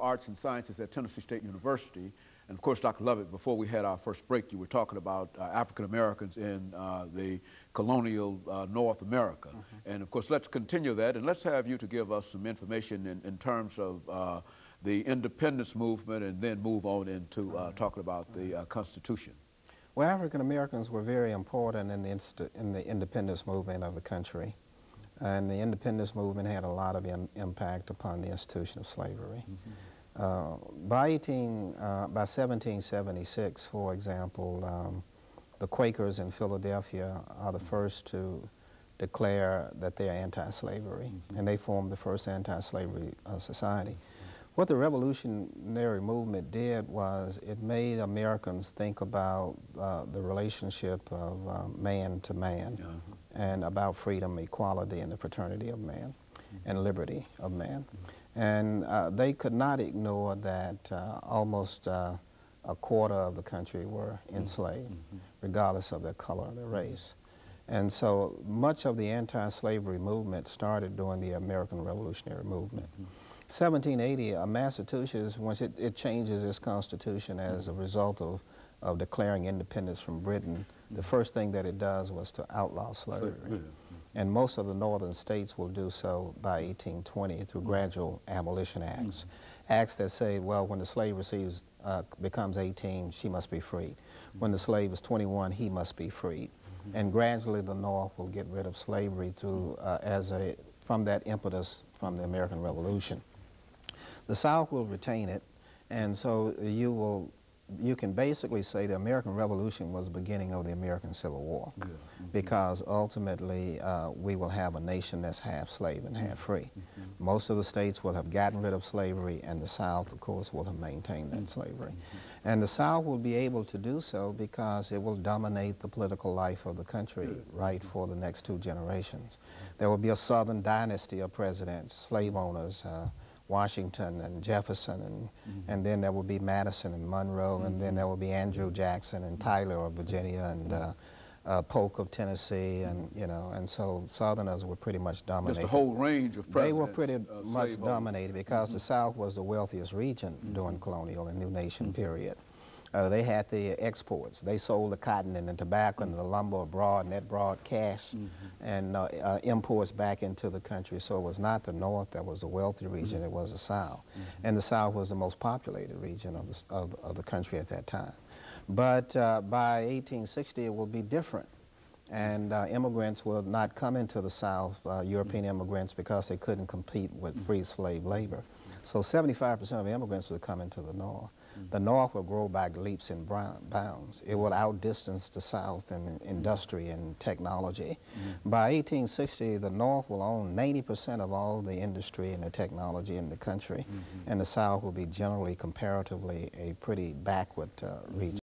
for Arts and Sciences at Tennessee State University. And of course, Dr. Lovett, before we had our first break, you were talking about African Americans in the colonial North America. And of course, let's continue that, and let's have you to give us some information in terms of the independence movement, and then move on into talking about the Constitution. Well, African Americans were very important in the independence movement of the country. And the independence movement had a lot of impact upon the institution of slavery. By 1776, for example, the Quakers in Philadelphia are the first to declare that they are anti-slavery, and they formed the first anti-slavery society. What the revolutionary movement did was it made Americans think about the relationship of man to man, and about freedom, equality, and the fraternity of man, and liberty of man. And they could not ignore that almost a quarter of the country were enslaved, regardless of their color or their race. And so much of the anti-slavery movement started during the American Revolutionary Movement. 1780, Massachusetts, once it changes its constitution as a result of declaring independence from Britain, the first thing that it does was to outlaw slavery. And most of the northern states will do so by 1820 through gradual abolition acts. Acts that say, well, when the slave becomes 18, she must be freed. When the slave is 21, he must be freed. And gradually the North will get rid of slavery through, from that impetus from the American Revolution. The South will retain it, and so you can basically say the American Revolution was the beginning of the American Civil War, because ultimately we will have a nation that's half slave and half free. Most of the states will have gotten rid of slavery, and the South, of course, will have maintained that slavery. And the South will be able to do so because it will dominate the political life of the country, right, for the next 2 generations. There will be a Southern dynasty of presidents, slave owners, Washington and Jefferson, and then there will be Madison and Monroe, and then there will be Andrew Jackson and Tyler of Virginia, and Polk of Tennessee, and and so Southerners were pretty much dominated. Just a whole range of presidents. They were pretty much dominated because the South was the wealthiest region during colonial and New Nation period. They had the exports. They sold the cotton and the tobacco and the lumber abroad, and that brought cash and imports back into the country. So it was not the North that was the wealthy region, it was the South. And the South was the most populated region of the country at that time. But by 1860, it will be different. And immigrants will not come into the South, European immigrants, because they couldn't compete with free slave labor. So 75% of immigrants will come into the North. The North will grow by leaps and bounds. It will outdistance the South in industry and technology. By 1860, the North will own 90% of all the industry and the technology in the country, and the South will be generally, comparatively, a pretty backward region.